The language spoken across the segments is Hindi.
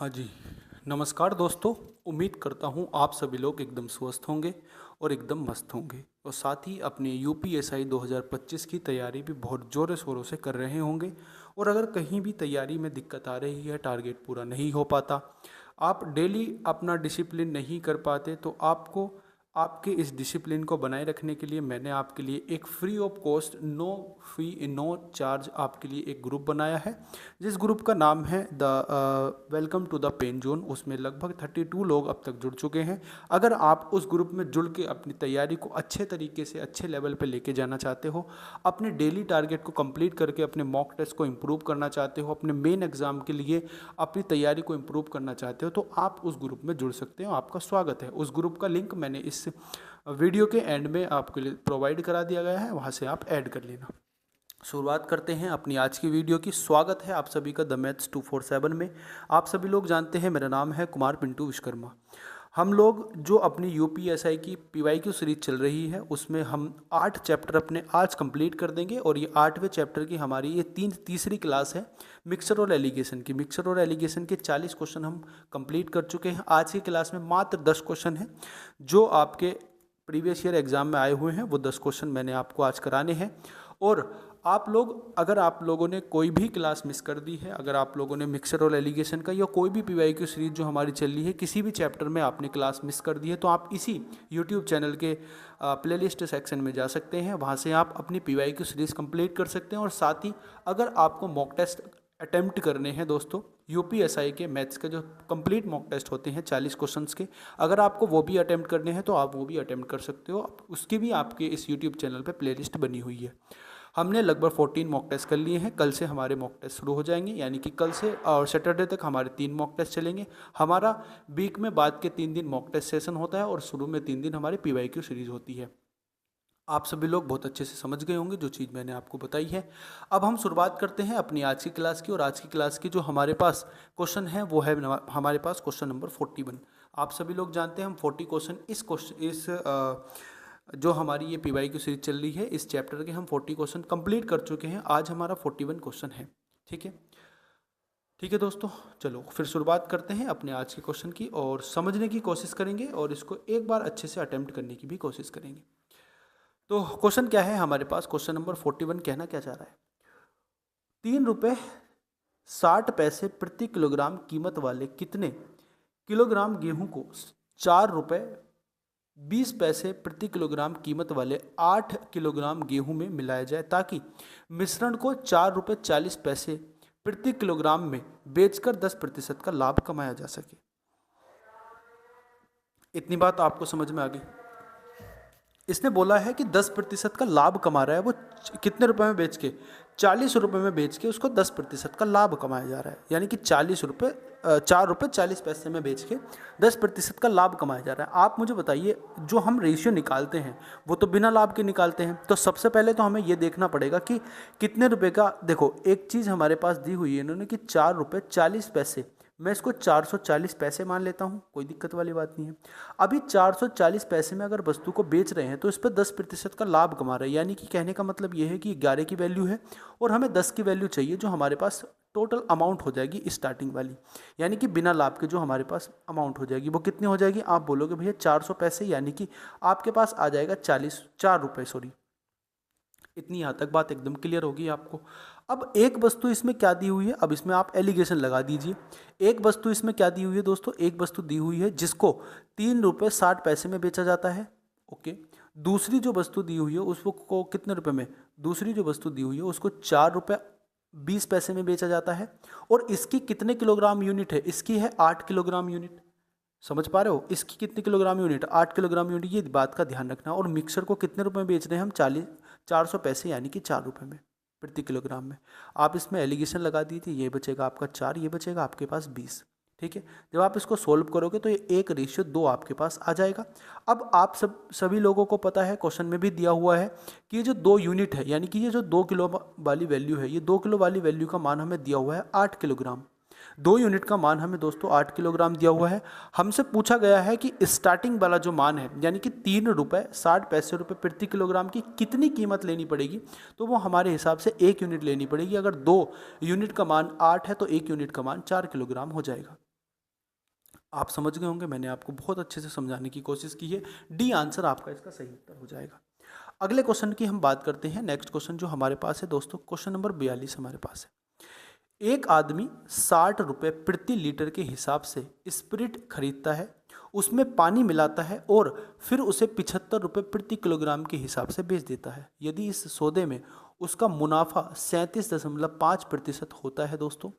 हाँ जी, नमस्कार दोस्तों। उम्मीद करता हूँ आप सभी लोग एकदम स्वस्थ होंगे और एकदम मस्त होंगे और साथ ही अपने यूपीएसआई 2025 की तैयारी भी बहुत ज़ोरों शोरों से कर रहे होंगे। और अगर कहीं भी तैयारी में दिक्कत आ रही है, टारगेट पूरा नहीं हो पाता, आप डेली अपना डिसिप्लिन नहीं कर पाते, तो आपको आपके इस डिसिप्लिन को बनाए रखने के लिए मैंने आपके लिए एक free of cost, no fee no charge आपके लिए एक ग्रुप बनाया है, जिस ग्रुप का नाम है the welcome to the pen zone. उसमें लगभग 32 लोग अब तक जुड़ चुके हैं। अगर आप उस ग्रुप में जुड़ के अपनी तैयारी को अच्छे तरीके से अच्छे लेवल पे लेके जाना चाहते हो, अपने डेली टारगेट को कंप्लीट करके अपने मॉक टेस्ट को इम्प्रूव करना चाहते हो, अपने मेन एग्जाम के लिए अपनी तैयारी को इम्प्रूव करना चाहते हो, तो आप उस ग्रुप में जुड़ सकते हो। आपका स्वागत है। उस ग्रुप का लिंक मैंने इस वीडियो के एंड में आपके लिए प्रोवाइड करा दिया गया है, वहाँ से आप ऐड कर लेना। शुरुआत करते हैं अपनी आज की वीडियो की। स्वागत है आप सभी का द मैथ्स 247 में। आप सभी लोग जानते हैं मेरा नाम है कुमार पिंटू विश्वकर्मा। हम लोग जो अपनी यूपीएसआई की पीवाईक्यू सीरीज चल रही है, उसमें हम 8 चैप्टर अपने आज कंप्लीट कर देंगे और ये 8वें चैप्टर की हमारी ये तीसरी क्लास है मिक्सर और एलिगेशन की। मिक्सर और एलिगेशन के 40 क्वेश्चन हम कंप्लीट कर चुके हैं। आज की क्लास में मात्र 10 क्वेश्चन हैं जो आपके प्रीवियस ईयर एग्जाम में आए हुए हैं। वो 10 क्वेश्चन मैंने आपको आज कराने हैं। और आप लोग, अगर आप लोगों ने कोई भी क्लास मिस कर दी है, अगर आप लोगों ने मिक्सर और एलिगेशन का या कोई भी पीवाईक्यू सीरीज जो हमारी चल रही है, किसी भी चैप्टर में आपने क्लास मिस कर दी है, तो आप इसी यूट्यूब चैनल के प्लेलिस्ट सेक्शन में जा सकते हैं। वहाँ से आप अपनी पीवाईक्यू सीरीज कंप्लीट कर सकते हैं। और साथ ही अगर आपको मॉक टेस्ट अटेम्प्ट करने हैं दोस्तों, यूपीएसआई के मैथ्स के जो कंप्लीट मॉक टेस्ट होते हैं 40 क्वेश्चंस के, अगर आपको वो भी अटेम्प्ट करने हैं तो आप वो भी अटेम्प्ट कर सकते हो। उसकी भी आपके इस यूट्यूब चैनल पे प्लेलिस्ट बनी हुई है। हमने लगभग 14 मॉक टेस्ट कर लिए हैं। कल से हमारे मॉक टेस्ट शुरू हो जाएंगे, यानी कि कल से और सैटरडे तक हमारे 3 मॉक टेस्ट चलेंगे। हमारा वीक में बाद के 3 दिन मॉक टेस्ट सेशन होता है और शुरू में 3 दिन हमारी पीवाईक्यू सीरीज होती है। आप सभी लोग बहुत अच्छे से समझ गए होंगे जो चीज़ मैंने आपको बताई है। अब हम शुरुआत करते हैं अपनी आज की क्लास की। और आज की क्लास की जो हमारे पास क्वेश्चन है वो है हमारे पास क्वेश्चन नंबर 41। आप सभी लोग जानते हैं हम 40 क्वेश्चन जो हमारी ये पीवाईक्यू सीरीज चल रही है, इस चैप्टर के हम 40 क्वेश्चन कंप्लीट कर चुके हैं। आज हमारा 41 क्वेश्चन है। ठीक है, ठीक है दोस्तों, चलो फिर शुरुआत करते हैं अपने आज के क्वेश्चन की और समझने की कोशिश करेंगे और इसको एक बार अच्छे से अटेम्प्ट करने की भी कोशिश करेंगे। तो क्वेश्चन क्या है हमारे पास? क्वेश्चन नंबर 41 कहना क्या चाह रहा है? 3 रुपये 60 पैसे प्रति किलोग्राम कीमत वाले कितने किलोग्राम गेहूं को 4 रुपये 20 पैसे प्रति किलोग्राम कीमत वाले 8 किलोग्राम गेहूं में मिलाया जाए, ताकि मिश्रण को 4 रुपये 40 पैसे प्रति किलोग्राम में बेचकर 10% का लाभ कमाया जा सके। इतनी बात आपको समझ में आ गई? इसने बोला है कि 10% का लाभ कमा रहा है वो। कितने रुपए में बेच के? 40 रुपये में बेच के उसको 10% का लाभ कमाया जा रहा है, यानी कि 4 रुपये 40 पैसे में बेच के 10% का लाभ कमाया जा रहा है। आप मुझे बताइए, जो हम रेशियो निकालते हैं वो तो बिना लाभ के निकालते हैं। तो सबसे पहले तो हमें ये देखना पड़ेगा कि कितने रुपए का। देखो, एक चीज़ हमारे पास दी हुई है इन्होंने कि 4 रुपये 40 पैसे, मैं इसको 440 पैसे मान लेता हूँ, कोई दिक्कत वाली बात नहीं है। अभी 440 पैसे में अगर वस्तु को बेच रहे हैं तो इस पर 10% का लाभ कमा रहे हैं, यानी कि कहने का मतलब ये है कि 11 की वैल्यू है और हमें 10 की वैल्यू चाहिए, जो हमारे पास टोटल अमाउंट हो जाएगी स्टार्टिंग वाली, यानी कि बिना लाभ के जो हमारे पास अमाउंट हो जाएगी वो कितनी हो जाएगी? आप बोलोगे भैया 400 पैसे, यानी कि आपके पास आ जाएगा 4 रुपये, सॉरी। इतनी यहाँ तक बात एकदम क्लियर होगी आपको। अब एक वस्तु इसमें क्या दी हुई है, अब इसमें आप एलिगेशन लगा दीजिए। एक वस्तु इसमें क्या दी हुई है दोस्तों? एक वस्तु दी हुई है जिसको 3 रुपये 60 पैसे में बेचा जाता है। ओके, दूसरी जो वस्तु दी हुई है उसको कितने रुपए में? दूसरी जो वस्तु दी हुई है उसको 4 रुपये 20 पैसे में बेचा जाता है। और इसकी कितने किलोग्राम यूनिट है? इसकी है 8 किलोग्राम यूनिट। समझ पा रहे हो? इसकी कितने किलोग्राम यूनिट? 8 किलोग्राम यूनिट, ये बात का ध्यान रखना। और मिक्सर को कितने रुपए में बेच रहे हैं हम? 400 पैसे, यानी कि 4 रुपये में प्रति किलोग्राम में। आप इसमें एलिगेशन लगा दीजिए, ये बचेगा आपका 4, ये बचेगा आपके पास 20। ठीक है, जब आप इसको सोल्व करोगे तो ये 1:2 आपके पास आ जाएगा। अब आप सभी लोगों को पता है, क्वेश्चन में भी दिया हुआ है कि ये जो 2 यूनिट है, यानी कि ये जो 2 किलो वाली वैल्यू है, ये 2 किलो वाली वैल्यू का मान हमें दिया हुआ है 8 किलोग्राम। 2 यूनिट का मान हमें दोस्तों 8 किलोग्राम दिया हुआ है। हमसे पूछा गया है कि स्टार्टिंग वाला जो मान है, यानी कि 3 रुपये 60 पैसे प्रति किलोग्राम की कितनी कीमत लेनी पड़ेगी? तो वो हमारे हिसाब से 1 यूनिट लेनी पड़ेगी। अगर 2 यूनिट का मान 8 है तो 1 यूनिट का मान 4 किलोग्राम हो जाएगा। आप समझ गए होंगे, मैंने आपको बहुत अच्छे से समझाने की कोशिश की है। डी आंसर आपका इसका सही उत्तर हो जाएगा। अगले क्वेश्चन की हम बात करते हैं। नेक्स्ट क्वेश्चन जो हमारे पास है दोस्तों, क्वेश्चन नंबर 42 हमारे पास है। एक आदमी 60 रुपये प्रति लीटर के हिसाब से स्पिरिट खरीदता है, उसमें पानी मिलाता है और फिर उसे 75 रुपये प्रति किलोग्राम के हिसाब से बेच देता है। यदि इस सौदे में उसका मुनाफा 37.5% होता है दोस्तों,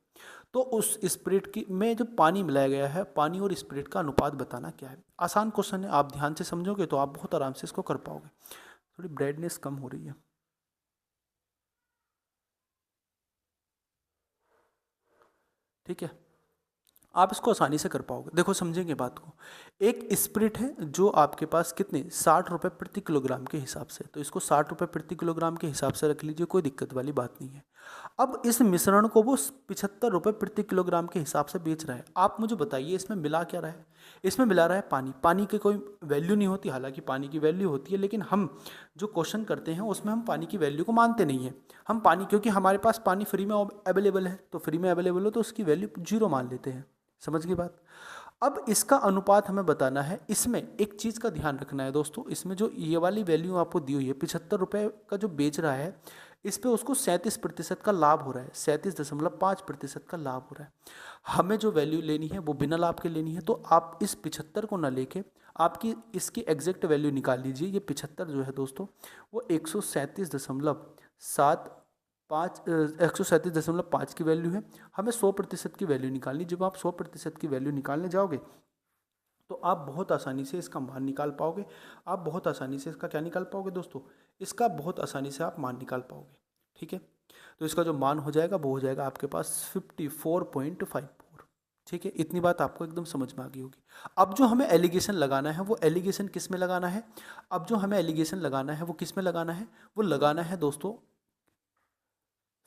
तो उस स्पिरिट की में जो पानी मिलाया गया है, पानी और स्पिरिट का अनुपात बताना क्या है। आसान क्वेश्चन है, आप ध्यान से समझोगे तो आप बहुत आराम से इसको कर पाओगे। थोड़ी ब्राइटनेस कम हो रही है, ठीक है, आप इसको आसानी से कर पाओगे। देखो समझेंगे बात को। एक स्प्रिट है जो आपके पास कितने 60 रुपये प्रति किलोग्राम के हिसाब से, तो इसको 60 रुपये प्रति किलोग्राम के हिसाब से रख लीजिए, कोई दिक्कत वाली बात नहीं है। अब इस मिश्रण को वो 75 रुपये प्रति किलोग्राम के हिसाब से बेच रहा है। आप मुझे बताइए इसमें मिला क्या रहा है। इसमें मिला रहा है पानी। पानी की कोई वैल्यू नहीं होती, हालांकि पानी की वैल्यू होती है, लेकिन हम जो क्वेश्चन करते हैं उसमें हम पानी की वैल्यू को मानते नहीं हैं। हम पानी, क्योंकि हमारे पास पानी फ्री में अवेलेबल है, तो फ्री में अवेलेबल हो तो उसकी वैल्यू 0 मान लेते हैं। समझ गई बात। अब इसका अनुपात हमें बताना है। इसमें एक चीज़ का ध्यान रखना है दोस्तों, इसमें जो ये वाली वैल्यू आपको दी हुई है 75 रुपये का जो बेच रहा है, इस पे उसको 37% का लाभ हो रहा है, 37.5% का लाभ हो रहा है। हमें जो वैल्यू लेनी है वो बिना लाभ के लेनी है, तो आप इस 75 को ना लेके आपकी इसकी एग्जैक्ट वैल्यू निकाल लीजिए। ये 75 जो है दोस्तों वो 137.5 की वैल्यू है। हमें 100% की वैल्यू निकालनी। जब आप 100% की वैल्यू निकालने जाओगे तो आप बहुत आसानी से इसका मान निकाल पाओगे। आप बहुत आसानी से इसका क्या निकाल पाओगे दोस्तों, इसका बहुत आसानी से आप मान निकाल पाओगे, ठीक है। तो इसका जो मान हो जाएगा वो हो जाएगा आपके पास 54.54, ठीक है। इतनी बात आपको एकदम समझ में आ गई होगी। अब जो हमें एलिगेशन लगाना है वो एलिगेशन किस में लगाना है, अब जो हमें एलिगेशन लगाना है वो किस में लगाना है, वो लगाना है दोस्तों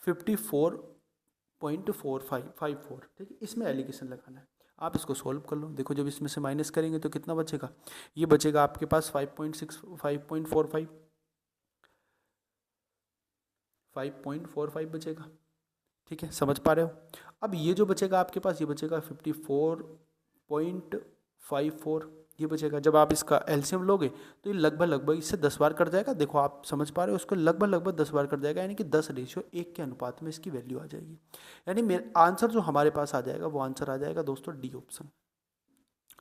54.4554, ठीक है, इसमें एलिगेशन लगाना है। आप इसको सॉल्व कर लो। देखो जब इसमें से माइनस करेंगे तो कितना बचेगा, ये बचेगा आपके पास 5.45 बचेगा, ठीक है, समझ पा रहे हो। अब ये जो बचेगा आपके पास, ये बचेगा 54.54, ये बचेगा। जब आप इसका एलसीएम लोगे तो ये लगभग इससे 10 बार कट जाएगा। देखो आप समझ पा रहे हो, उसको लगभग 10 बार कट जाएगा, यानी कि 10:1 के अनुपात में इसकी वैल्यू आ जाएगी। यानी मेरा आंसर जो हमारे पास आ जाएगा वो आंसर आ जाएगा दोस्तों डी ऑप्शन।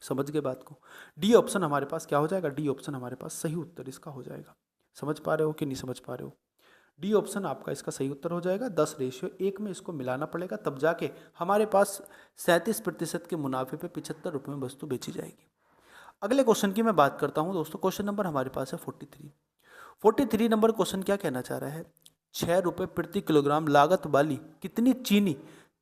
समझ गए बात को। डी ऑप्शन हमारे पास क्या हो जाएगा, डी ऑप्शन हमारे पास सही उत्तर इसका हो जाएगा। समझ पा रहे हो कि नहीं समझ पा रहे हो। डी ऑप्शन आपका इसका सही उत्तर हो जाएगा। 10:1 में इसको मिलाना पड़ेगा, तब जाके हमारे पास 37% के मुनाफे पे 75 रुपये में वस्तु बेची जाएगी। अगले क्वेश्चन की मैं बात करता हूं दोस्तों। क्वेश्चन नंबर हमारे पास है 43 नंबर क्वेश्चन क्या कहना चाह रहा है, 6 रुपये प्रति किलोग्राम लागत वाली कितनी चीनी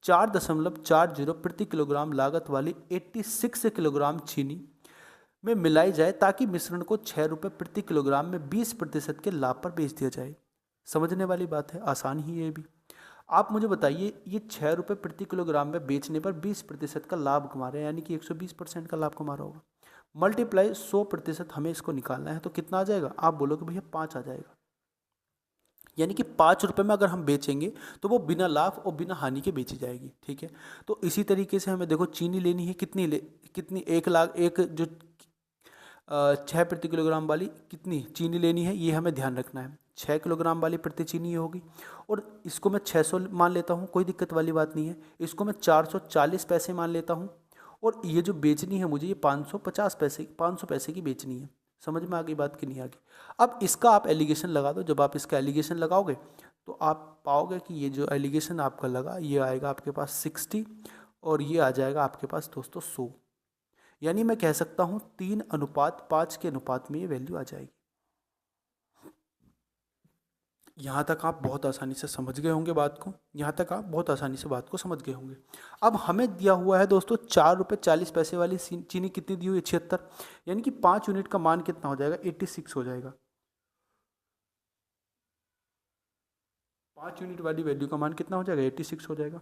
4.40 प्रति किलोग्राम लागत वाली 86 किलोग्राम चीनी में मिलाई जाए ताकि मिश्रण को 6 रुपये प्रति किलोग्राम में 20% के लाभ पर बेच दिया जाए। समझने वाली बात है, आसान ही है ये भी। आप मुझे बताइए, ये 6 रुपये प्रति किलोग्राम में बेचने पर 20% का लाभ कमा रहे हैं, यानी कि 120% का लाभ कमा रहा होगा। मल्टीप्लाई 100% हमें इसको निकालना है, तो कितना आ जाएगा, आप बोलोगे भैया 5 आ जाएगा। यानी कि 5 रुपये में अगर हम बेचेंगे तो वो बिना लाभ और बिना हानि के बेची जाएगी, ठीक है। तो इसी तरीके से हमें देखो चीनी लेनी है, कितनी 1 जो 6 प्रति किलोग्राम वाली कितनी चीनी लेनी है, ये हमें ध्यान रखना है। 6 किलोग्राम वाली प्रति चीनी होगी, और इसको मैं 600 मान लेता हूँ, कोई दिक्कत वाली बात नहीं है। इसको मैं 440 पैसे मान लेता हूँ, और ये जो बेचनी है मुझे, ये 500 पैसे की बेचनी है। समझ में आ गई बात कि नहीं आ गई। अब इसका आप एलिगेशन लगा दो। जब आप इसका एलिगेशन लगाओगे तो आप पाओगे कि ये जो एलिगेशन आपका लगा, ये आएगा आपके पास 60, और ये आ जाएगा आपके पास दोस्तों 100। यानी मैं कह सकता हूँ 3:5 के अनुपात में ये वैल्यू आ जाएगी। यहाँ तक आप बहुत आसानी से समझ गए होंगे बात को। यहाँ तक आप बहुत आसानी से बात को समझ गए होंगे। अब हमें दिया हुआ है दोस्तों 4 रुपये 40 पैसे वाली चीनी कितनी दी हुई है, 76, यानी कि 5 यूनिट का मान कितना हो जाएगा, 86 हो जाएगा। 5 यूनिट वाली वैल्यू का मान कितना हो जाएगा, 86 हो जाएगा।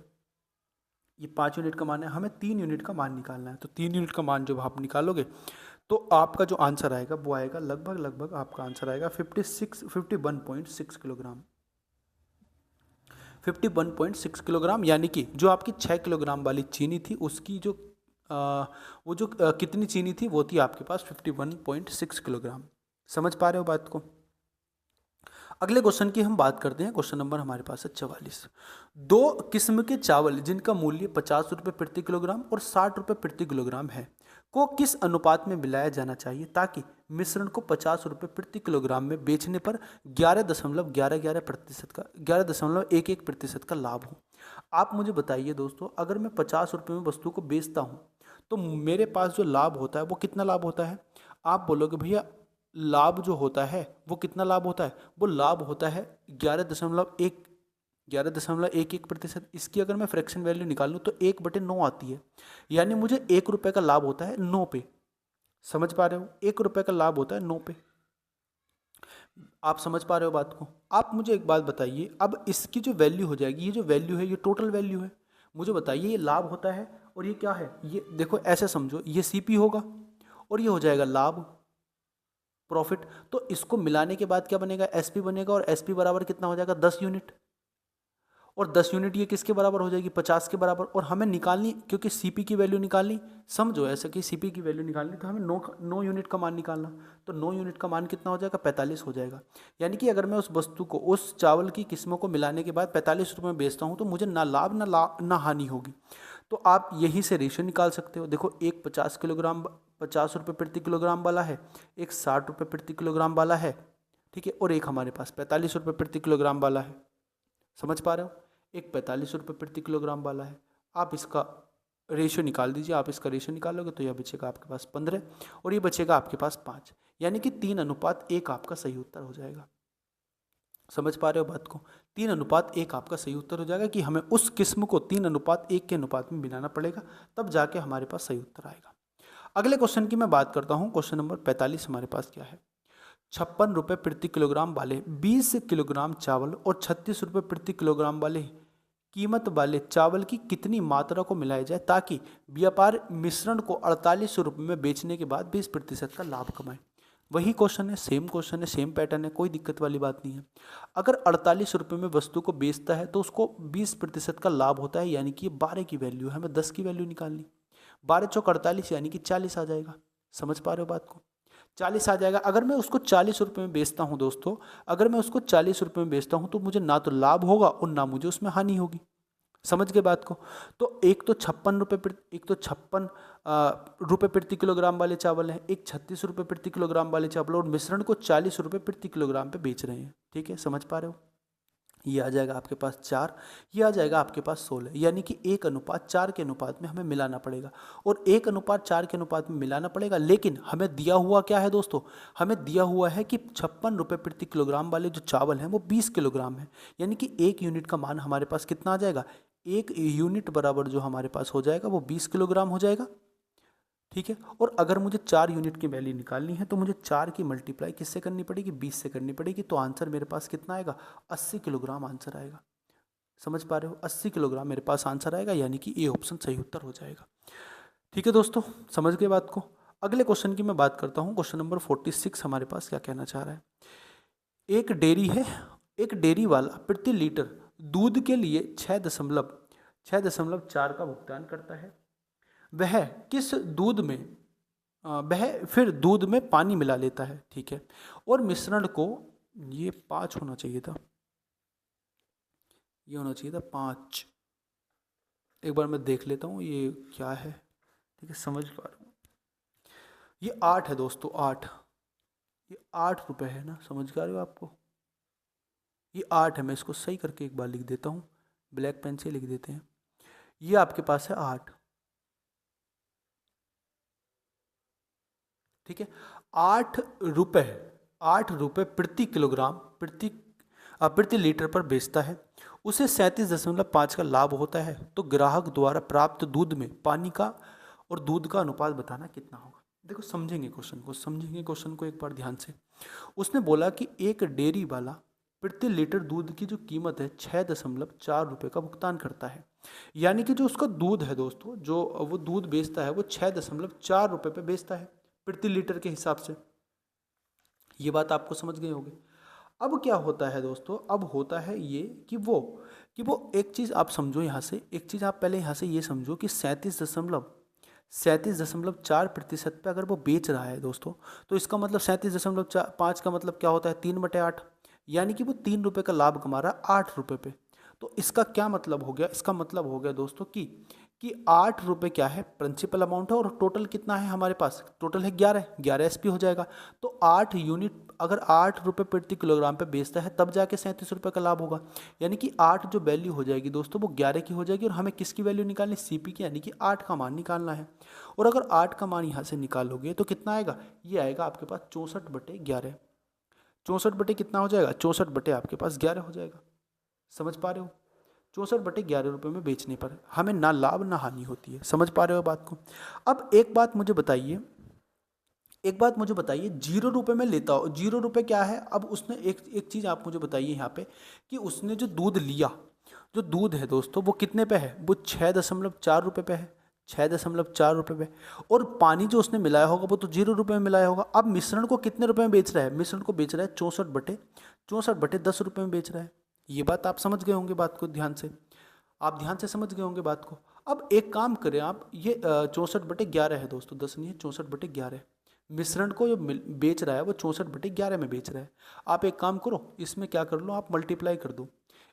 ये 5 यूनिट का मान है, हमें 3 यूनिट का मान निकालना है। तो 3 यूनिट का मान जब आप निकालोगे तो आपका जो आंसर आएगा वो आएगा लगभग आपका आंसर आएगा 51.6 किलोग्राम। 51.6 किलोग्राम, यानी कि जो आपकी 6 किलोग्राम वाली चीनी थी उसकी जो वो जो कितनी चीनी थी वो थी आपके पास 51.6 किलोग्राम। समझ पा रहे हो बात को। अगले क्वेश्चन की हम बात करते हैं। क्वेश्चन नंबर हमारे पास है 44। दो किस्म के चावल जिनका मूल्य 50 रुपये प्रति किलोग्राम और 60 रुपये प्रति किलोग्राम है को किस अनुपात में मिलाया जाना चाहिए ताकि मिश्रण को 50 रुपये प्रति किलोग्राम में बेचने पर 11.11% का 11.11% का लाभ हो। आप मुझे बताइए दोस्तों, अगर मैं 50 रुपये में वस्तु को बेचता हूँ तो मेरे पास जो लाभ होता है वो कितना लाभ होता है? आप बोलोगे भैया लाभ जो होता है वो कितना लाभ होता है? वो लाभ होता है 11.11%। इसकी अगर मैं फ्रैक्शन वैल्यू निकाल लूँ तो 1/9 आती है, यानी मुझे 1 रुपये का लाभ होता है 9 पे। समझ पा रहे हो? 1 रुपये का लाभ होता है 9 पे। आप समझ पा रहे हो बात को? आप मुझे एक बात बताइए, अब इसकी जो वैल्यू हो जाएगी, ये जो वैल्यू है ये टोटल वैल्यू है। मुझे बताइए ये लाभ होता है और ये क्या है? ये देखो ऐसे समझो, ये सीपी होगा और ये हो जाएगा लाभ, प्रॉफिट। तो इसको मिलाने के बाद क्या बनेगा? एसपी बनेगा, और एसपी बराबर कितना हो जाएगा? 10 यूनिट। और 10 यूनिट ये किसके बराबर हो जाएगी? 50 के बराबर। और हमें निकालनी, क्योंकि सीपी की वैल्यू निकालनी, समझो ऐसा कि सीपी की वैल्यू निकालनी तो हमें 9 यूनिट का मान निकालना। तो 9 यूनिट का मान कितना हो जाएगा? 45 हो जाएगा। यानी कि अगर मैं उस वस्तु को, उस चावल की किस्मों को मिलाने के बाद 45 रुपये में बेचता हूँ तो मुझे ना लाभ ना हानि होगी। तो आप यहीं से रेशियो निकाल सकते हो। देखो, एक 50 रुपये प्रति किलोग्राम वाला है, एक 60 रुपये प्रति किलोग्राम वाला है, ठीक है, और एक हमारे पास 45 रुपये प्रति किलोग्राम वाला है। समझ पा रहे हो? एक 45 रुपये प्रति किलोग्राम वाला है। आप इसका रेशियो निकाल दीजिए। आप इसका रेशियो निकालोगे तो यह बचेगा आपके पास 15 और ये बचेगा आपके पास 5, यानी कि 3:1 आपका सही उत्तर हो जाएगा। समझ पा रहे हो बात को? 3:1 आपका सही उत्तर हो जाएगा कि हमें उस किस्म को 3:1 के अनुपात में मिलाना पड़ेगा, तब जाके हमारे पास सही उत्तर आएगा। अगले क्वेश्चन की मैं बात करता हूँ। क्वेश्चन नंबर 45 हमारे पास क्या है? 56 रुपये प्रति किलोग्राम वाले 20 किलोग्राम चावल और 36 रुपये प्रति किलोग्राम वाले कीमत वाले चावल की कितनी मात्रा को मिलाया जाए ताकि व्यापार मिश्रण को 48 रुपये में बेचने के बाद 20% का लाभ कमाए? वही क्वेश्चन है, सेम क्वेश्चन है, सेम पैटर्न है, कोई दिक्कत वाली बात नहीं है। अगर 48 रुपये में वस्तु को बेचता है तो उसको 20% का लाभ होता है, यानी कि 12 की वैल्यू है, हमें 10 की वैल्यू निकालनी। 12 चौक 48 यानी कि 40 आ जाएगा। समझ पा रहे हो बात को? 40 आ जाएगा। अगर मैं उसको 40 रुपये में बेचता हूँ दोस्तों, अगर मैं उसको 40 रुपये में बेचता हूँ तो मुझे ना तो लाभ होगा और ना मुझे उसमें हानि होगी। समझ गए बात को? तो एक तो 56 रुपये प्रति किलोग्राम वाले चावल हैं, एक 36 रुपये प्रति किलोग्राम वाले चावल, और मिश्रण को 40 रुपये प्रति किलोग्राम पे बेच रहे हैं। ठीक है, समझ पा रहे हो? ये आ जाएगा आपके पास 4, ये आ जाएगा आपके पास 16, यानी कि 1:4 के अनुपात में हमें मिलाना पड़ेगा। और 1:4 के अनुपात में मिलाना पड़ेगा, लेकिन हमें दिया हुआ क्या है दोस्तों? हमें दिया हुआ है कि 56 रुपये प्रति किलोग्राम वाले जो चावल हैं वो 20 किलोग्राम है, यानी कि 1 यूनिट का मान हमारे पास कितना आ जाएगा? 1 यूनिट बराबर जो हमारे पास हो जाएगा वो 20 किलोग्राम हो जाएगा। ठीक है, और अगर मुझे 4 यूनिट की वैल्यू निकालनी है तो मुझे 4 की मल्टीप्लाई किससे करनी पड़ेगी? 20 से करनी पड़ेगी। तो आंसर मेरे पास कितना आएगा? 80 किलोग्राम आंसर आएगा। समझ पा रहे हो? 80 किलोग्राम मेरे पास आंसर आएगा, यानी कि ए ऑप्शन सही उत्तर हो जाएगा। ठीक है दोस्तों, समझ गए बात को? अगले क्वेश्चन की मैं बात करता हूँ। क्वेश्चन नंबर 46 हमारे पास क्या कहना चाह रहा है? एक डेयरी है, एक डेयरी वाला प्रति लीटर दूध के लिए 6.4 का भुगतान करता है। वह किस दूध में वह फिर दूध में पानी मिला लेता है, ठीक है, और मिश्रण को, ये 5 होना चाहिए था, ये होना चाहिए था 5। एक बार मैं देख लेता हूँ ये क्या है। ठीक है, समझ पा रहा हूँ। ये 8 है दोस्तों, 8। ये 8 रुपये है ना? समझ पा रहे हो आपको? ये 8 है। मैं इसको सही करके एक बार लिख देता हूँ, ब्लैक पेन से लिख देते हैं। ये आपके पास है 8। ठीक है, 8 रुपये प्रति किलोग्राम प्रति लीटर पर बेचता है। उसे 37.5 का लाभ होता है। तो ग्राहक द्वारा प्राप्त दूध में पानी का और दूध का अनुपात बताना कितना होगा? देखो, समझेंगे क्वेश्चन को एक बार ध्यान से। उसने बोला कि एक डेयरी वाला प्रति लीटर दूध की जो कीमत है 6.4 रुपये का भुगतान करता है, यानी कि जो उसका दूध है दोस्तों, जो वो दूध बेचता है वो 6.4 रुपये पे बेचता है प्रति लीटर के हिसाब से। ये बात आपको समझ गए होंगे। अब क्या होता है दोस्तों? अब होता है ये कि वो एक चीज़ आप समझो यहाँ से, एक चीज़ आप पहले यहाँ से ये समझो कि 37.4% पे अगर वो बेच रहा है दोस्तों, तो इसका मतलब 37.5 का मतलब क्या होता है, 3/8, यानी कि वो 3 रुपये का लाभ कमा रहा है 8 रुपये पे। तो इसका क्या मतलब हो गया, इसका मतलब हो गया दोस्तों कि 8 रुपये क्या है, प्रिंसिपल अमाउंट है, और टोटल कितना है हमारे पास, टोटल है 11 एसपी हो जाएगा। तो 8 यूनिट अगर 8 रुपये प्रति किलोग्राम पे बेचता है तब जाके 37 रुपये का लाभ होगा, यानी कि 8 जो वैल्यू हो जाएगी दोस्तों वो 11 की हो जाएगी, और हमें किसकी वैल्यू निकालनी, सीपी की, यानी कि 8 का मान निकालना है। और अगर 8 का मान यहाँ से निकालोगे तो कितना आएगा, ये आएगा आपके पास 64/11। 64 कितना हो जाएगा, 64 आपके पास 11 हो जाएगा। समझ पा रहे हो, 64/11 रुपये में बेचने पर हमें ना लाभ ना हानि होती है। समझ पा रहे हो बात को। अब एक बात मुझे बताइए, 0 रुपये में लेता हो, 0 रुपये क्या है, अब उसने एक चीज़ आप मुझे बताइए यहाँ पे, कि उसने जो दूध लिया, जो दूध है दोस्तों वो कितने पे है, वो 6.4 रुपये पे है, 6.4 रुपये पे। और पानी जो उसने मिलाया होगा वो तो 0 रुपये में मिलाया होगा। अब मिश्रण को कितने रुपए में बेच रहा है, मिश्रण को बेच रहा है 64/10 रुपये में बेच रहा है। ये बात आप समझ गए होंगे, बात को ध्यान से, आप ध्यान से समझ गए होंगे बात को। अब एक काम करें आप, ये 64/11 है दोस्तों, 10 नहीं है, 64/11। मिश्रण को जो बेच रहा है वो 64/11 में बेच रहा है। आप एक काम करो, इसमें क्या कर लो, आप मल्टीप्लाई कर दो,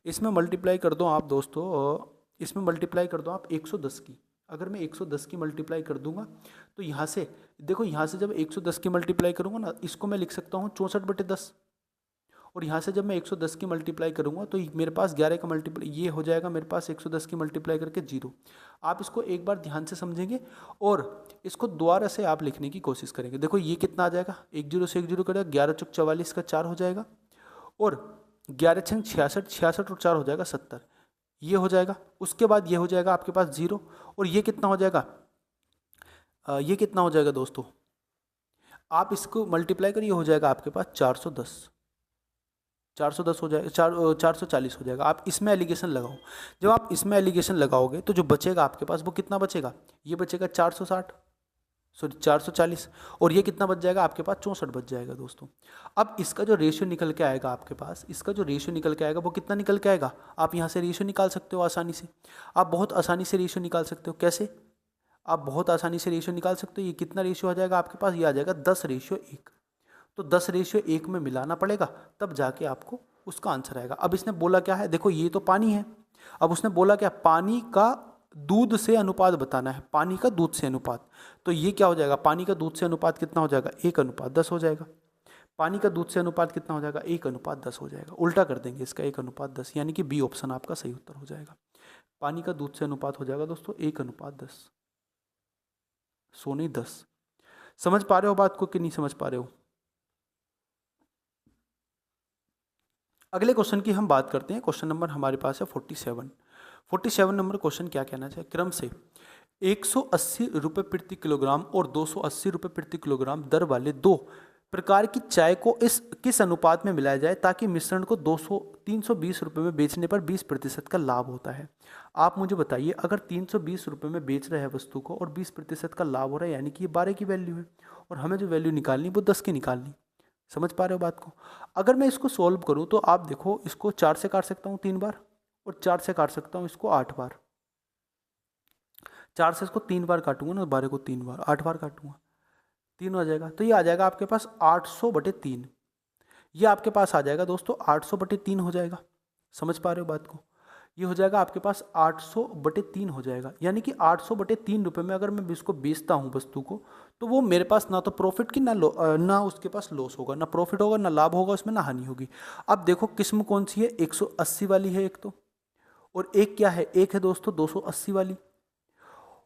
इसमें मल्टीप्लाई कर दो आप दोस्तों, इसमें मल्टीप्लाई कर दो आप 110 की। अगर मैं 110 की मल्टीप्लाई कर दूंगा तो यहाँ से देखो, यहाँ से जब 110 की मल्टीप्लाई करूँगा ना, इसको मैं लिख सकता हूँ 64/10, और यहाँ से जब मैं 110 की मल्टीप्लाई करूँगा तो मेरे पास 11 का मल्टीप्लाई ये हो जाएगा, मेरे पास 110 की मल्टीप्लाई करके 0। आप इसको एक बार ध्यान से समझेंगे और इसको दोबारा से आप लिखने की कोशिश करेंगे। देखो ये कितना आ जाएगा, 1 0 से 1 0 करेगा, 11 चौक 44 का 4 हो जाएगा, और 11 छंग 66, 66 और 4 हो जाएगा 70, ये हो जाएगा। उसके बाद ये हो जाएगा आपके पास 0, और ये कितना हो जाएगा, ये कितना हो जाएगा दोस्तों, आप इसको मल्टीप्लाई करिए, हो जाएगा आपके पास 410, 410 हो जाएगा, 440 हो जाएगा। आप इसमें एलिगेशन लगाओ, जब आप इसमें एलिगेशन लगाओगे तो जो बचेगा आपके पास वो कितना बचेगा, ये बचेगा 460, सॉरी 440, और ये कितना बच जाएगा आपके पास, 64 बच जाएगा दोस्तों। अब इसका जो रेशियो निकल के आएगा आपके पास, इसका जो रेशियो निकल के आएगा वो कितना निकल के आएगा, आप यहाँ से रेशियो निकाल सकते हो आसानी से, आप बहुत आसानी से रेशियो निकाल सकते हो। कैसे, आप बहुत आसानी से रेशियो निकाल सकते हो। ये कितना रेशियो आ जाएगा आपके पास, ये आ जाएगा 10:1। तो 10:1 में मिलाना पड़ेगा, तब जाके आपको उसका आंसर आएगा। अब इसने बोला क्या है, देखो ये तो पानी है, अब उसने बोला क्या, पानी का दूध से अनुपात बताना है, पानी का दूध से अनुपात। तो ये क्या हो जाएगा, पानी का दूध से अनुपात कितना हो जाएगा, 1:10 हो जाएगा। पानी का दूध से अनुपात कितना हो जाएगा, 1:10 हो जाएगा। उल्टा कर देंगे इसका, 1:10, यानी कि बी ऑप्शन आपका सही उत्तर हो जाएगा। पानी का दूध से अनुपात हो जाएगा दोस्तों 1:10, 100 नहीं 10। समझ पा रहे हो बात को कि नहीं समझ पा रहे हो। अगले क्वेश्चन की हम बात करते हैं। क्वेश्चन नंबर हमारे पास है 47 नंबर क्वेश्चन क्या कहना चाहिए, क्रम से 180 रुपये प्रति किलोग्राम और 280 रुपये प्रति किलोग्राम दर वाले दो प्रकार की चाय को किस अनुपात में मिलाया जाए ताकि मिश्रण को 320 रुपये में बेचने पर 20% का लाभ होता है। आप मुझे बताइए, अगर 320 रुपये में बेच रहे हैं वस्तु को और 20% का लाभ हो रहा है, यानी कि ये 12 की वैल्यू है, और हमें जो वैल्यू निकालनी वो 10 की निकालनी। समझ पा रहे हो बात को। अगर मैं इसको सॉल्व करूँ तो आप देखो, इसको 4 से काट सकता हूँ 3 बार, और 4 से काट सकता हूँ इसको 8 बार। 4 से इसको 3 बार काटूंगा ना, 12 को 3 बार, 8 बार काटूंगा, 3 हो जाएगा। तो ये आ जाएगा आपके पास 800/3। ये आपके पास आ जाएगा दोस्तों 800/3 हो जाएगा। समझ पा रहे हो बात को। ये हो जाएगा आपके पास 800/3 हो जाएगा, यानी कि 800/3 रुपये में अगर मैं इसको बेचता हूँ वस्तु को, तो वो मेरे पास ना तो प्रॉफिट की ना उसके पास लॉस होगा, ना प्रॉफिट होगा ना लाभ होगा, उसमें ना हानि होगी। अब देखो किस्म कौन सी है, 180 वाली है एक तो, और एक क्या है, एक है दोस्तों 280 वाली।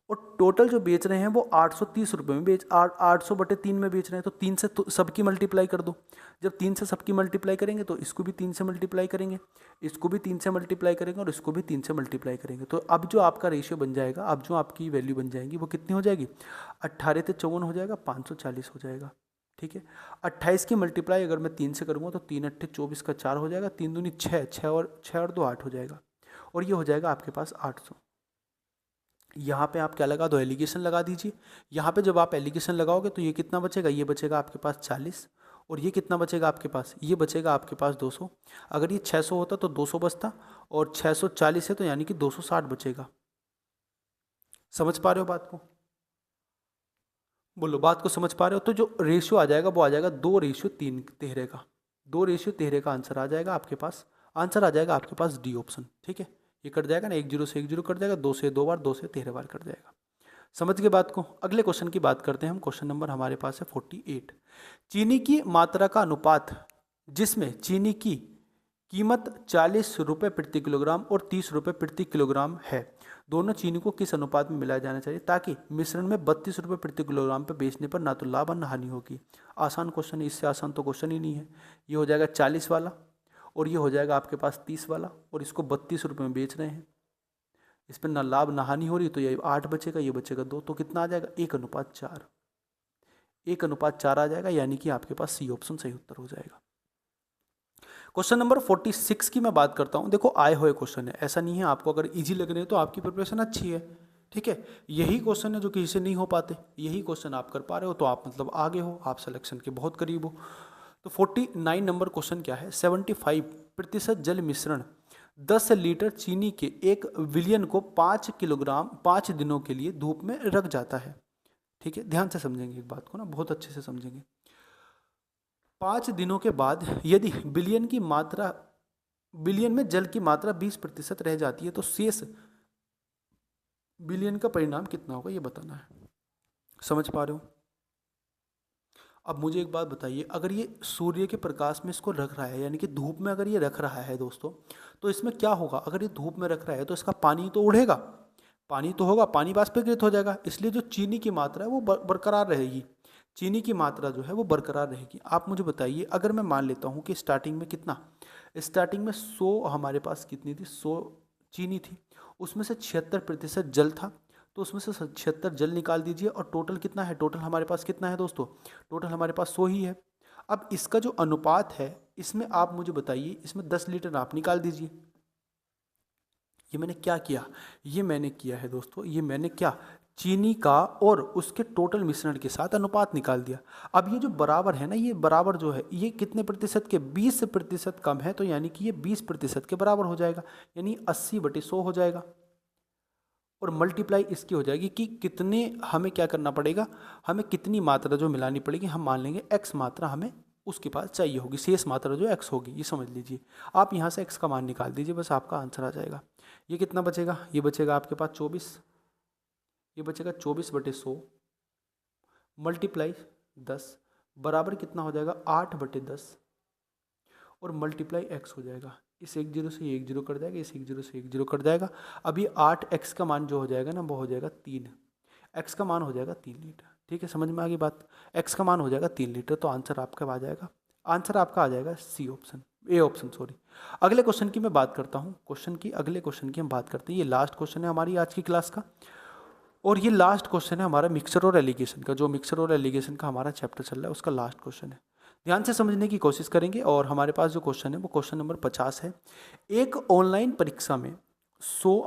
और टोटल जो बेच रहे हैं वो 830 रुपये में 800/3 में बेच रहे हैं। तो 3 से तो सबकी मल्टीप्लाई कर दो। जब 3 से सबकी मल्टीप्लाई करेंगे तो इसको भी 3 से मल्टीप्लाई करेंगे, इसको भी 3 से मल्टीप्लाई करेंगे, और इसको भी 3 से मल्टीप्लाई करेंगे। तो अब जो आपका रेशियो बन जाएगा, अब जो आपकी वैल्यू बन जाएगी वो कितनी हो जाएगी, 18 से 54 हो जाएगा, 540 हो जाएगा। ठीक है, 28 की मल्टीप्लाई अगर मैं 3 से करूँगा तो 3 8 24 का 4 हो जाएगा, 3 दूनी 6, 6 और 2 8 हो जाएगा, और ये हो जाएगा आपके पास 800। यहाँ पे आप क्या लगा दो, एलिगेशन लगा दीजिए। यहाँ पे जब आप एलिगेशन लगाओगे तो ये कितना बचेगा, ये बचेगा आपके पास 40, और ये कितना बचेगा आपके पास, ये बचेगा आपके पास 200। अगर ये 600 होता तो 200 बचता, और 640 है तो यानी कि 260 बचेगा। समझ पा रहे हो बात को। बोलो बात को समझ पा रहे हो? तो जो रेशियो आ जाएगा वो आ जाएगा 2:3 का। 2:13 का आंसर आ जाएगा आपके पास। आंसर आ जाएगा आपके पास डी ऑप्शन। ठीक है, ये कट जाएगा ना, 1 0 से 1 0 कट जाएगा, 2 से 2 बार, 2 से 13 बार कट जाएगा। समझ गए बात को? अगले क्वेश्चन की बात करते हैं हम। क्वेश्चन नंबर हमारे पास है 48। चीनी की मात्रा का अनुपात जिसमें चीनी की कीमत 40 रुपये प्रति किलोग्राम और 30 रुपये प्रति किलोग्राम है, दोनों चीनी को किस अनुपात में मिलाया जाना चाहिए ताकि मिश्रण में 32 रुपये प्रति किलोग्राम पर बेचने पर ना तो लाभ और ना हानि होगी? आसान क्वेश्चन है, इससे आसान तो क्वेश्चन ही नहीं है। ये हो जाएगा 40 वाला और ये हो जाएगा आपके पास 30 वाला, और इसको 32 रुपये में बेच रहे हैं, इस पर ना लाभ ना हानि हो रही, तो ये 8 बचेगा, ये बचेगा 2, तो कितना आ जाएगा? 1:4। 1:4 आ जाएगा, यानी कि आपके पास सी ऑप्शन सही उत्तर हो जाएगा। क्वेश्चन नंबर 46 की मैं बात करता हूं। देखो आए हुए क्वेश्चन है, ऐसा नहीं है, आपको अगर इजी लग रहे हैं तो आपकी प्रिपरेशन अच्छी है। ठीक है, यही क्वेश्चन है जो किसी से नहीं हो पाते, यही क्वेश्चन आप कर पा रहे हो तो आप मतलब आगे हो, आप सिलेक्शन के बहुत करीब हो। तो 49 नंबर क्वेश्चन क्या है? 75% जल मिश्रण 10 लीटर चीनी के 1 विलियन को 5 किलोग्राम 5 दिनों के लिए धूप में रख जाता है। ठीक है, ध्यान से समझेंगे एक बात को ना, बहुत अच्छे से समझेंगे। 5 दिनों के बाद यदि बिलियन में जल की मात्रा 20% रह जाती है तो शेष बिलियन का परिणाम कितना होगा, ये बताना है। समझ पा रहे हो? अब मुझे एक बात बताइए, अगर ये सूर्य के प्रकाश में इसको रख रहा है, यानी कि धूप में अगर ये रख रहा है दोस्तों, तो इसमें क्या होगा? अगर ये धूप में रख रहा है तो इसका पानी तो उड़ेगा, पानी तो होगा, पानी वाष्पीकृत हो जाएगा, इसलिए जो चीनी की मात्रा है वो बरकरार रहेगी। चीनी की मात्रा जो है वो बरकरार रहेगी। आप मुझे बताइए, अगर मैं मान लेता हूँ कि स्टार्टिंग में कितना, स्टार्टिंग में 100 हमारे पास कितनी थी, 100 चीनी थी, उसमें से 76% जल था, तो उसमें से 76 जल निकाल दीजिए, और टोटल कितना है? टोटल हमारे पास कितना है दोस्तों? टोटल हमारे पास 100 ही है। अब इसका जो अनुपात है, इसमें आप मुझे बताइए, इसमें 10 लीटर आप निकाल दीजिए। ये मैंने क्या किया? ये मैंने किया है दोस्तों, ये मैंने क्या, चीनी का और उसके टोटल मिश्रण के साथ अनुपात निकाल दिया। अब ये जो बराबर है ना, ये बराबर जो है ये कितने प्रतिशत के? 20% कम है, तो यानी कि ये 20% के बराबर हो जाएगा, यानी 80/100 हो जाएगा। और मल्टीप्लाई इसकी हो जाएगी कि कितने हमें क्या करना पड़ेगा, हमें कितनी मात्रा जो मिलानी पड़ेगी, हम मान लेंगे x मात्रा हमें उसके पास चाहिए होगी, शेष मात्रा जो x होगी, ये समझ लीजिए। आप यहाँ से x का मान निकाल दीजिए, बस आपका आंसर आ जाएगा। ये कितना बचेगा? ये बचेगा आपके पास 24, ये बचेगा 24/100 मल्टीप्लाई 10 बराबर कितना हो जाएगा? 8/10 और मल्टीप्लाई x हो जाएगा। इस 1 0 से 1 0 कट जाएगा, इस 1 0 से 1 0 कट जाएगा। अब ये 8x का मान जो हो जाएगा ना, वो हो जाएगा 3, x का मान हो जाएगा 3 लीटर। ठीक है, समझ में आ गई बात? x का मान हो जाएगा 3 लीटर, तो आंसर आपका आ जाएगा, आंसर आपका आ जाएगा C option, A option sorry. अगले क्वेश्चन की मैं बात करता हूँ, अगले क्वेश्चन की हम बात करते हैं। ये लास्ट क्वेश्चन है हमारी आज की क्लास का, और ये लास्ट क्वेश्चन है हमारा मिक्सर और एलिगेशन का। जो मिक्सर और एलिगेशन का हमारा चैप्टर चल रहा है उसका लास्ट क्वेश्चन है। ध्यान से समझने की कोशिश करेंगे, और हमारे पास जो क्वेश्चन है वो क्वेश्चन नंबर 50 है। एक ऑनलाइन परीक्षा में 100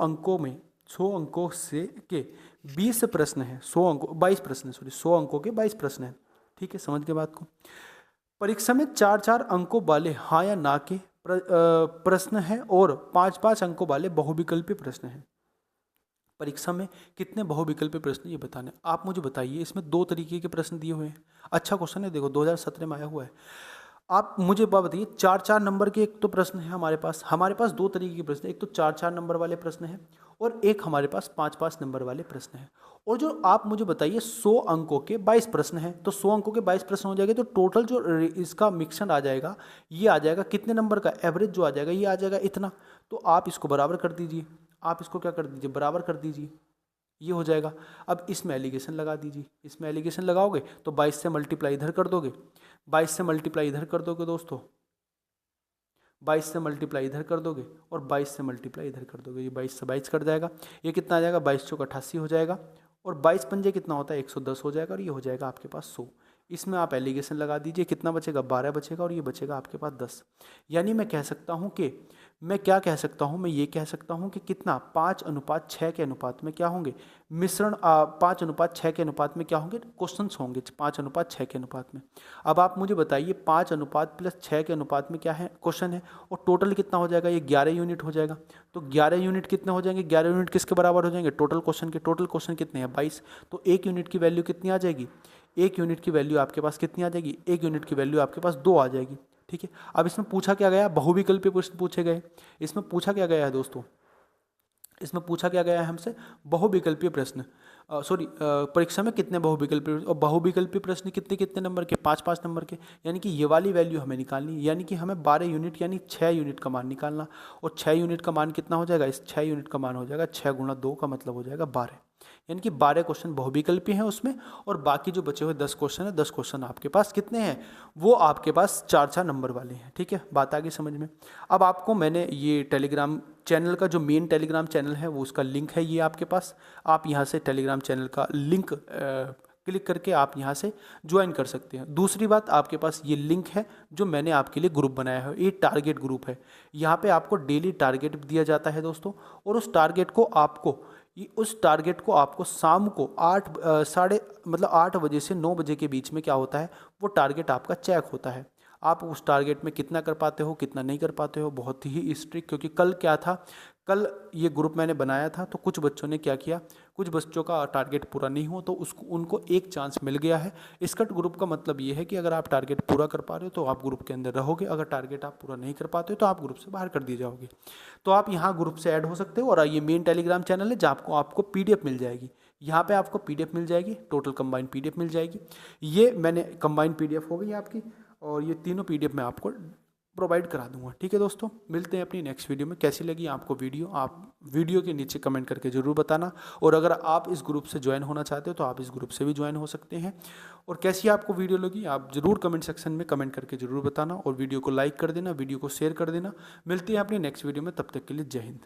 अंकों से के 20 प्रश्न है, 22 प्रश्न है, सॉरी 100 अंकों के 22 प्रश्न है। ठीक है, समझ गए बात को? परीक्षा में 4-4 अंकों वाले हाँ या ना के प्रश्न है, और 5-5 अंकों वाले बहुविकल्पी प्रश्न है। परीक्षा में कितने बहुविकल्पी प्रश्न ये बताने, आप मुझे बताइए। इसमें 2 तरीके के प्रश्न दिए हुए हैं। अच्छा क्वेश्चन है, देखो 2017 में आया हुआ है। आप मुझे बात बताइए, 4-4 नंबर के एक तो प्रश्न है हमारे पास 2 तरीके के प्रश्न, एक तो 4-4 नंबर वाले प्रश्न हैं, और एक हमारे पास 5-5 नंबर वाले प्रश्न हैं। और जो आप मुझे बताइए 100 अंकों के 22 प्रश्न हैं, तो 100 अंकों के 22 प्रश्न हो जाएंगे, तो टोटल जो इसका मिक्सर आ जाएगा, ये आ जाएगा कितने नंबर का? एवरेज जो आ जाएगा ये आ जाएगा इतना। तो आप इसको बराबर कर दीजिए, आप इसको क्या कर दीजिए? बराबर कर दीजिए, ये हो जाएगा। अब इसमें एलिगेशन लगा दीजिए, इसमें एलिगेशन लगाओगे तो 22 से मल्टीप्लाई इधर कर दोगे, 22 से मल्टीप्लाई इधर कर दोगे दोस्तों, 22 से मल्टीप्लाई इधर कर दोगे, और 22 से मल्टीप्लाई इधर कर दोगे, ये 22 से 22 कट जाएगा। ये कितना आ जाएगा? 22 चौक 88 हो जाएगा, और 22 पंजे कितना होता है? 110 हो जाएगा, और ये हो जाएगा आपके पास 100। इसमें आप एलिगेशन लगा दीजिए, कितना बचेगा 12 बचेगा और ये बचेगा आपके पास 10। यानी मैं कह सकता हूँ कि मैं क्या कह सकता हूँ, मैं ये कह सकता हूँ कि कितना 5:6 के अनुपात में क्या होंगे मिश्रण, 5:6 के अनुपात में क्या होंगे क्वेश्चंस होंगे 5:6 के अनुपात में। अब आप मुझे बताइए 5:6 के अनुपात में क्या है क्वेश्चन है, और टोटल कितना हो जाएगा, ये 11 यूनिट हो जाएगा। तो 11 यूनिट कितने हो जाएंगे, 11 यूनिट किसके बराबर हो जाएंगे टोटल क्वेश्चन के। टोटल क्वेश्चन कितने हैं 22, तो 1 यूनिट की वैल्यू कितनी आ जाएगी, 1 यूनिट की वैल्यू आपके पास कितनी आ जाएगी, 1 यूनिट की वैल्यू आपके पास 2 आ जाएगी। ठीक है, अब इसमें पूछा क्या गया, बहुविकल्पीय प्रश्न पूछे गए। इसमें पूछा क्या गया है दोस्तों, इसमें पूछा क्या गया है हमसे बहुविकल्पीय प्रश्न। परीक्षा में कितने बहुविकल्पीय, और बहुविकल्पीय प्रश्न कितने कितने नंबर के, 5-5 नंबर के। यानी कि ये वाली वैल्यू हमें निकालनी है, यानी कि हमें 12 यूनिट यानी 6 यूनिट का मान निकालना। और 6 यूनिट का मान कितना हो जाएगा, इस 6 यूनिट का मान हो जाएगा 6 × 2 का मतलब हो जाएगा 12। यानी कि 12 क्वेश्चन बहुविकल्पीय हैं उसमें, और बाकी जो बचे हुए 10 क्वेश्चन है 10 क्वेश्चन आपके पास कितने हैं, वो आपके पास 4-4 नंबर वाले हैं। ठीक है, बात आ गई समझ में। अब आपको मैंने ये टेलीग्राम चैनल का जो मेन टेलीग्राम चैनल है वो उसका लिंक है ये आपके पास, आप यहाँ से टेलीग्राम चैनल का लिंक क्लिक करके आप यहाँ से ज्वाइन कर सकते हैं। दूसरी बात, आपके पास ये लिंक है जो मैंने आपके लिए ग्रुप बनाया है, ये टारगेट ग्रुप है। यहाँ पे आपको डेली टारगेट दिया जाता है दोस्तों, और उस टारगेट को आपको शाम को 8 बजे से 9 बजे के बीच में क्या होता है, वो टारगेट आपका चेक होता है। आप उस टारगेट में कितना कर पाते हो कितना नहीं कर पाते हो, बहुत ही स्ट्रिक्ट। क्योंकि कल क्या था, कल ये ग्रुप मैंने बनाया था तो कुछ बच्चों ने क्या किया, कुछ बच्चों का टारगेट पूरा नहीं हो तो उनको एक चांस मिल गया है। स्कट ग्रुप का मतलब ये है कि अगर आप टारगेट पूरा कर पा रहे हो तो आप ग्रुप के अंदर रहोगे, अगर टारगेट आप पूरा नहीं कर पाते हो तो आप ग्रुप से बाहर कर दिए जाओगे। तो आप यहाँ ग्रुप से ऐड हो सकते हो, और ये मेन टेलीग्राम चैनल है जहाँ आपको PDF मिल जाएगी। यहाँ पे आपको PDF मिल जाएगी, टोटल कंबाइंड PDF मिल जाएगी। ये मैंने कंबाइंड PDF हो गई आपकी, और ये तीनों PDF मैं आपको प्रोवाइड करा दूंगा। ठीक है दोस्तों, मिलते हैं अपनी नेक्स्ट वीडियो में। कैसी लगी आपको वीडियो, आप वीडियो के नीचे कमेंट करके ज़रूर बताना। और अगर आप इस ग्रुप से ज्वाइन होना चाहते हो तो आप इस ग्रुप से भी ज्वाइन हो सकते हैं। और कैसी आपको वीडियो लगी आप ज़रूर कमेंट सेक्शन में कमेंट करके ज़रूर बताना, और वीडियो को लाइक कर देना, वीडियो को शेयर कर देना। मिलते हैं अपनी नेक्स्ट वीडियो में, तब तक के लिए जय हिंद।